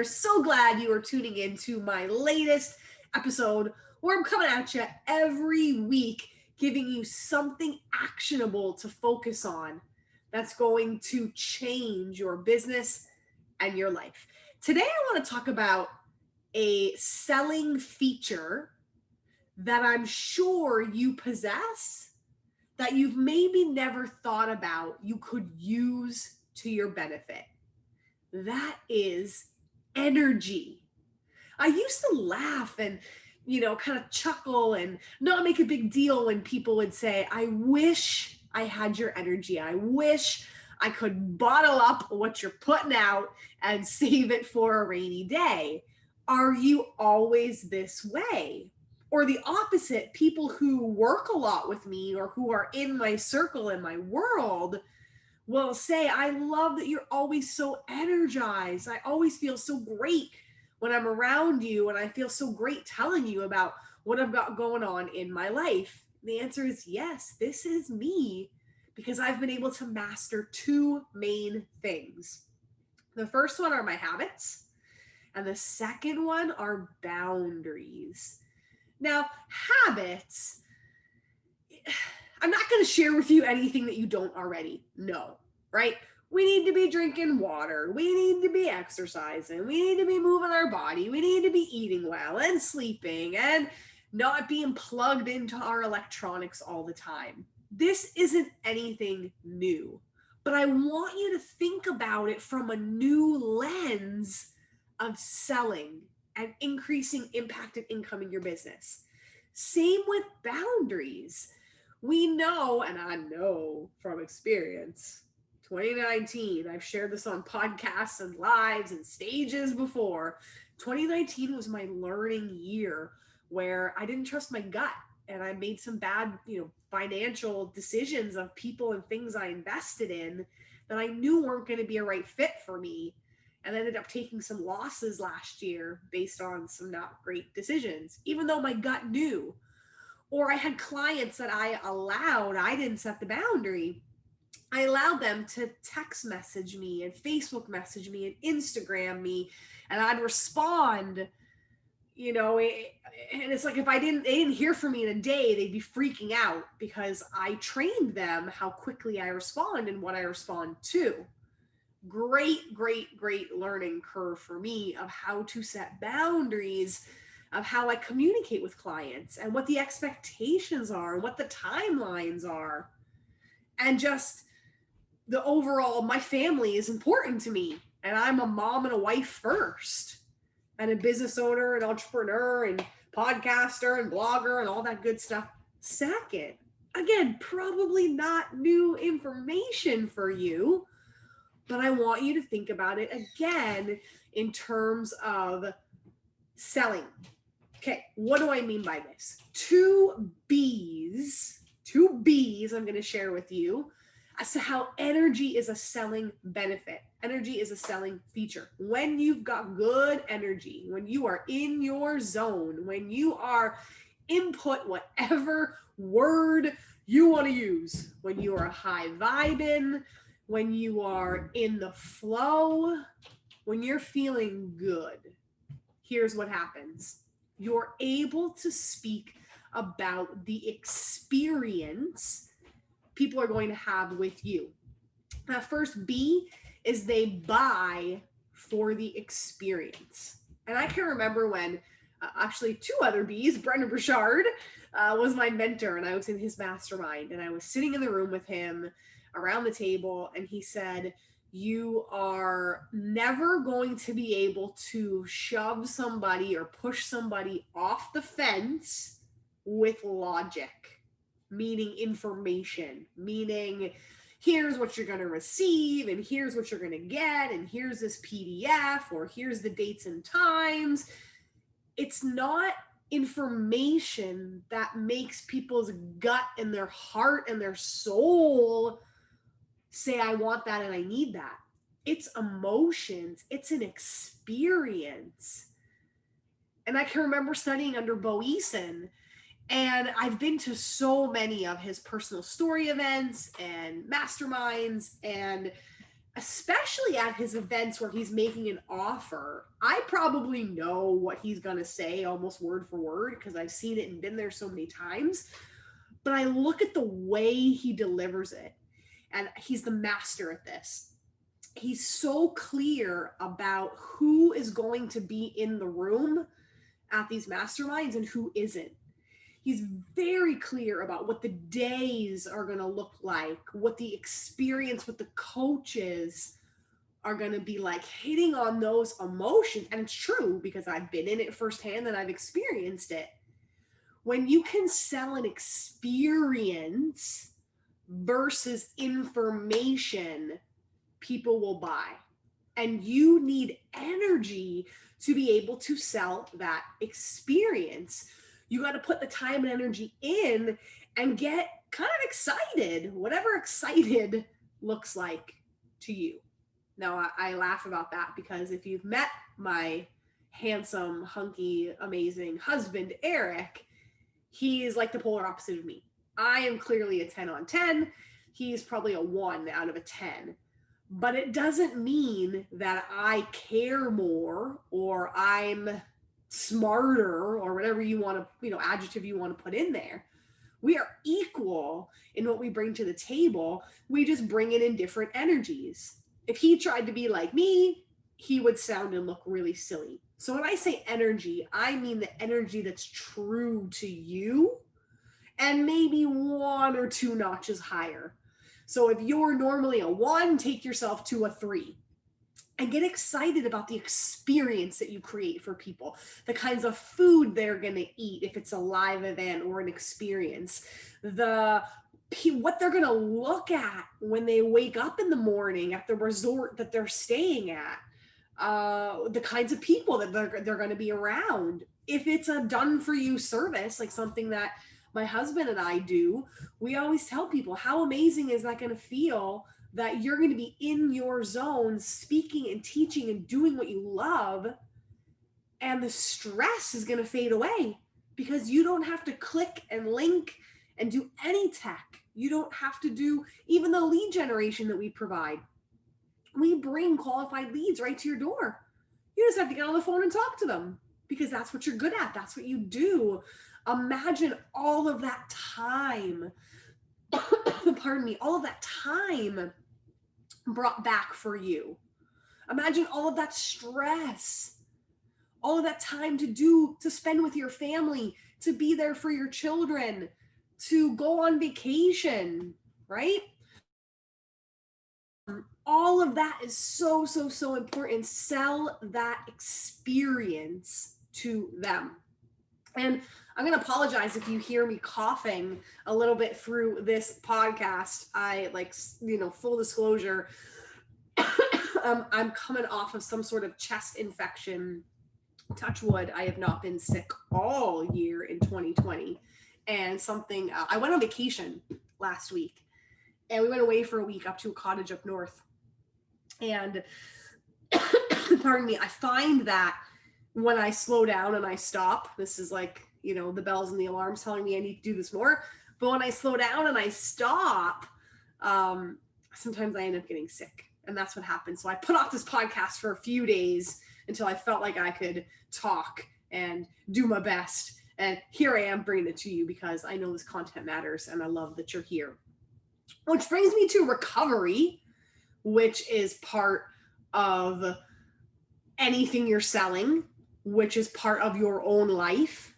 are so glad you are tuning in to my latest episode where I'm coming at you every week, giving you something actionable to focus on that's going to change your business and your life. Today, I want to talk about a selling feature that I'm sure you possess that you've maybe never thought about you could use to your benefit. That is energy. I used to laugh and, kind of chuckle and not make a big deal when people would say, I wish I had your energy. I wish I could bottle up what you're putting out and save it for a rainy day. Are you always this way? Or the opposite, people who work a lot with me or who are in my circle, in my world, will say, I love that you're always so energized. I always feel so great when I'm around you, and I feel so great telling you about what I've got going on in my life. The answer is yes, this is me, because I've been able to master two main things. The first one are my habits, and the second one are boundaries. Now, habits, I'm not going to share with you anything that you don't already know, right? We need to be drinking water. We need to be exercising. We need to be moving our body. We need to be eating well and sleeping and not being plugged into our electronics all the time. This isn't anything new, but I want you to think about it from a new lens of selling and increasing impact and income in your business. Same with boundaries. We know, and I know from experience, 2019, I've shared this on podcasts and lives and stages before. 2019 was my learning year where I didn't trust my gut, and I made some bad, financial decisions of people and things I invested in that I knew weren't going to be a right fit for me, and ended up taking some losses last year based on some not great decisions, even though my gut knew. Or I had clients that I didn't set the boundary. I allowed them to text message me and Facebook message me and Instagram me, and I'd respond, and it's like if they didn't hear from me in a day, they'd be freaking out because I trained them how quickly I respond and what I respond to. Great learning curve for me of how to set boundaries, of how I communicate with clients and what the expectations are, what the timelines are, and just the overall, my family is important to me, and I'm a mom and a wife first, and a business owner and entrepreneur and podcaster and blogger and all that good stuff second. Again, probably not new information for you, but I want you to think about it again in terms of selling. Okay, what do I mean by this? Two B's I'm going to share with you as to how energy is a selling benefit. Energy is a selling feature. When you've got good energy, when you are in your zone, when you are input whatever word you want to use, when you are high vibing, when you are in the flow, when you're feeling good, here's what happens. You're able to speak about the experience people are going to have with you. That first B is they buy for the experience. And I can remember when actually two other B's, Brendon Burchard was my mentor, and I was in his mastermind, and I was sitting in the room with him around the table, and he said, you are never going to be able to shove somebody or push somebody off the fence with logic, meaning information, meaning here's what you're going to receive, and here's what you're going to get, and here's this PDF, or here's the dates and times. It's not information that makes people's gut and their heart and their soul say, I want that and I need that. It's emotions. It's an experience. And I can remember studying under Bo Eason, and I've been to so many of his personal story events and masterminds, and especially at his events where he's making an offer, I probably know what he's going to say almost word for word because I've seen it and been there so many times. But I look at the way he delivers it, and he's the master at this. He's so clear about who is going to be in the room at these masterminds and who isn't. He's very clear about what the days are going to look like, what the experience with the coaches are going to be like, hitting on those emotions. And it's true because I've been in it firsthand and I've experienced it. When you can sell an experience versus information, people will buy. And you need energy to be able to sell that experience. You got to put the time and energy in and get kind of excited, whatever excited looks like to you. Now, I laugh about that because if you've met my handsome, hunky, amazing husband, Eric, he's like the polar opposite of me. I am clearly a 10 on 10. He's probably a 1 out of a 10. But it doesn't mean that I care more or I'm smarter or whatever you want to, adjective you want to put in there. We are equal in what we bring to the table. We just bring it in different energies. If he tried to be like me, he would sound and look really silly. So when I say energy, I mean the energy that's true to you and maybe 1 or 2 notches higher. So if you're normally a 1, take yourself to a 3 and get excited about the experience that you create for people, the kinds of food they're going to eat if it's a live event or an experience, what they're going to look at when they wake up in the morning at the resort that they're staying at, the kinds of people that they're going to be around. If it's a done for you service, like something that my husband and I do, we always tell people, how amazing is that going to feel that you're going to be in your zone, speaking and teaching and doing what you love, and the stress is going to fade away because you don't have to click and link and do any tech. You don't have to do even the lead generation that we provide. We bring qualified leads right to your door. You just have to get on the phone and talk to them because that's what you're good at. That's what you do. Imagine all of that time, pardon me, all of that time brought back for you. Imagine all of that stress, all of that time to spend with your family, to be there for your children, to go on vacation, right? All of that is so, so, so important. Sell that experience to them. And I'm going to apologize if you hear me coughing a little bit through this podcast. Full disclosure, I'm coming off of some sort of chest infection. Touch wood, I have not been sick all year in 2020. And I went on vacation last week, and we went away for a week up to a cottage up north. And pardon me, I find that when I slow down and I stop, this is like, the bells and the alarms telling me I need to do this more. But when I slow down and I stop, sometimes I end up getting sick. And that's what happened. So I put off this podcast for a few days until I felt like I could talk and do my best. And here I am bringing it to you because I know this content matters and I love that you're here. Which brings me to recovery, which is part of anything you're selling, which is part of your own life.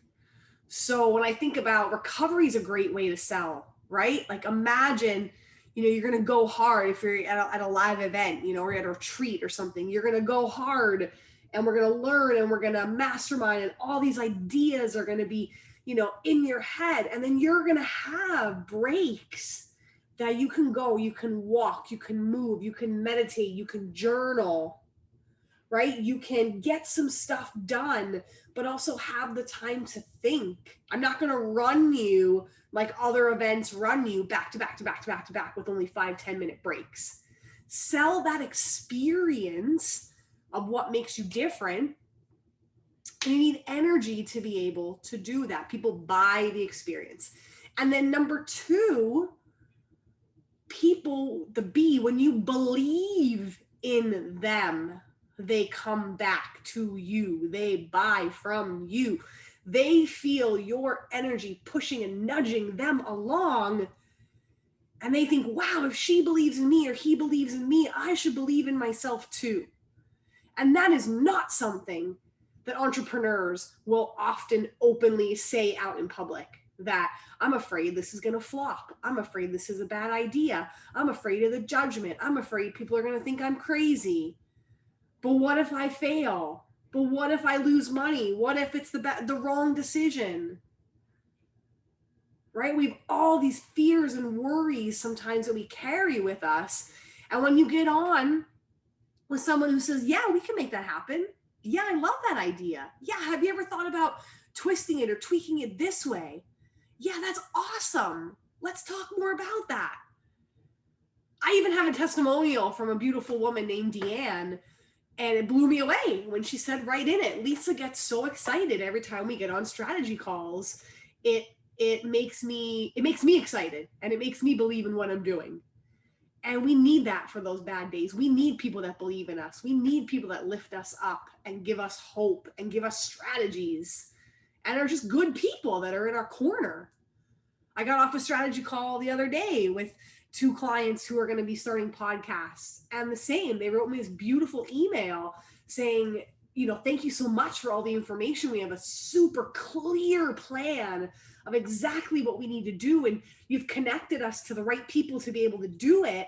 So when I think about recovery is a great way to sell, right? Like imagine, you're going to go hard if you're at a live event, or at a retreat or something. You're going to go hard and we're going to learn and we're going to mastermind, and all these ideas are going to be, in your head. And then you're going to have breaks that you can go, you can walk, you can move, you can meditate, you can journal, right? You can get some stuff done, but also have the time to think. I'm not going to run you like other events run you back to back to back to back to back with only 5-10 minute breaks. Sell that experience of what makes you different. And you need energy to be able to do that. People buy the experience. And then number 2, people, when you believe in them, they come back to you. They buy from you. They feel your energy pushing and nudging them along. And they think, wow, if she believes in me or he believes in me, I should believe in myself too. And that is not something that entrepreneurs will often openly say out in public, that I'm afraid this is going to flop. I'm afraid this is a bad idea. I'm afraid of the judgment. I'm afraid people are going to think I'm crazy. But what if I fail? But what if I lose money? What if it's the wrong decision? Right? We have all these fears and worries sometimes that we carry with us. And when you get on with someone who says, yeah, we can make that happen. Yeah, I love that idea. Yeah, have you ever thought about twisting it or tweaking it this way? Yeah, that's awesome. Let's talk more about that. I even have a testimonial from a beautiful woman named Deanne, and it blew me away when she said right in it, Lisa gets so excited every time we get on strategy calls. It makes me excited, and it makes me believe in what I'm doing. And we need that for those bad days. We need people that believe in us. We need people that lift us up and give us hope and give us strategies and are just good people that are in our corner. I got off a strategy call the other day with 2 clients who are going to be starting podcasts, and the same, they wrote me this beautiful email saying, thank you so much for all the information. We have a super clear plan of exactly what we need to do, and you've connected us to the right people to be able to do it.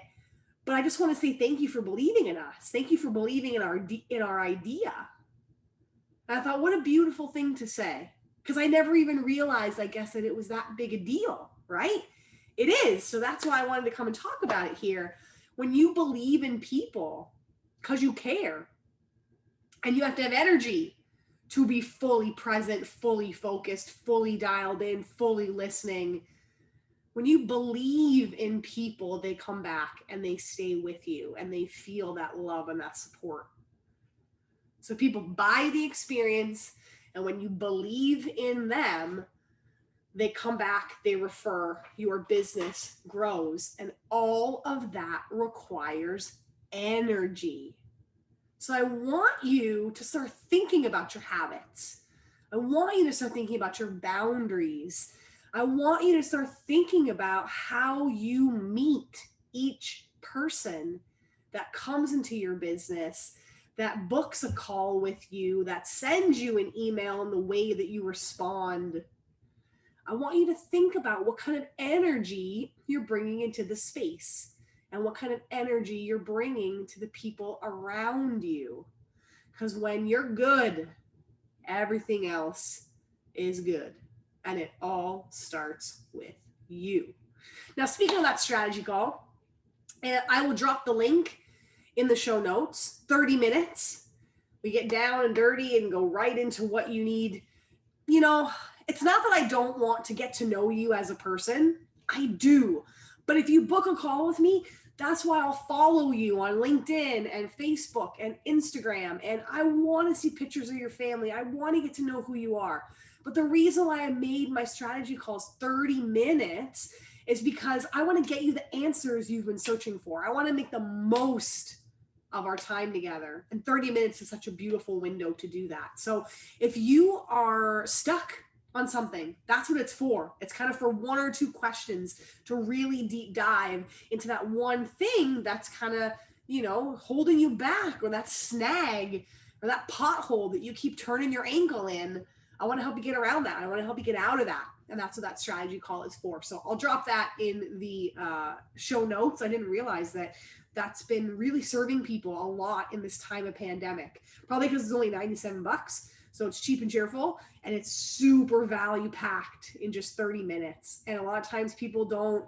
But I just want to say thank you for believing in us. Thank you for believing in our idea. And I thought, what a beautiful thing to say, because I never even realized, I guess, that it was that big a deal, right? It is. So that's why I wanted to come and talk about it here. When you believe in people because you care, and you have to have energy to be fully present, fully focused, fully dialed in, fully listening. When you believe in people, they come back and they stay with you and they feel that love and that support. So people buy the experience, and when you believe in them, they come back, they refer, your business grows, and all of that requires energy. So I want you to start thinking about your habits. I want you to start thinking about your boundaries. I want you to start thinking about how you meet each person that comes into your business, that books a call with you, that sends you an email, and the way that you respond. I want you to think about what kind of energy you're bringing into the space and what kind of energy you're bringing to the people around you. Because when you're good, everything else is good. And it all starts with you. Now, speaking of that strategy call, I will drop the link in the show notes. 30 minutes. We get down and dirty and go right into what you need. It's not that I don't want to get to know you as a person. I do. But if you book a call with me, that's why I'll follow you on LinkedIn and Facebook and Instagram. And I want to see pictures of your family. I want to get to know who you are. But the reason why I made my strategy calls 30 minutes is because I want to get you the answers you've been searching for. I want to make the most of our time together. And 30 minutes is such a beautiful window to do that. So if you are stuck on something, that's what it's for. It's kind of for 1 or 2 questions to really deep dive into that one thing that's kind of, holding you back, or that snag or that pothole that you keep turning your ankle in. I want to help you get around that. I want to help you get out of that. And that's what that strategy call is for. So I'll drop that in the show notes. I didn't realize that that's been really serving people a lot in this time of pandemic, probably because it's only $97. So it's cheap and cheerful, and it's super value packed in just 30 minutes. And a lot of times people don't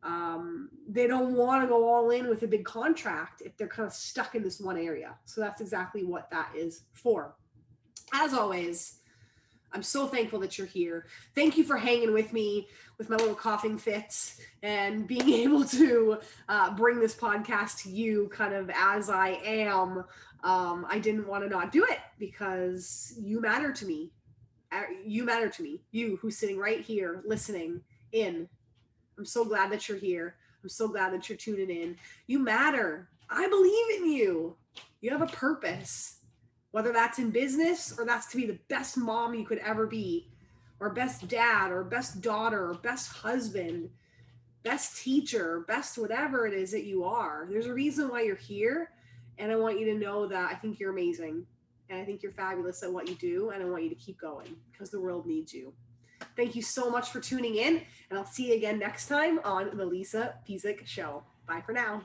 want to go all in with a big contract if they're kind of stuck in this one area. So that's exactly what that is for. As always, I'm so thankful that you're here. Thank you for hanging with me with my little coughing fits and being able to bring this podcast to you kind of as I am. I didn't want to not do it because you matter to me. You matter to me. You who's sitting right here listening in. I'm so glad that you're here. I'm so glad that you're tuning in. You matter. I believe in you. You have a purpose, whether that's in business or that's to be the best mom you could ever be, or best dad, or best daughter, or best husband, best teacher, best whatever it is that you are. There's a reason why you're here. And I want you to know that I think you're amazing. And I think you're fabulous at what you do. And I want you to keep going because the world needs you. Thank you so much for tuning in. And I'll see you again next time on the Lisa Pezik Show. Bye for now.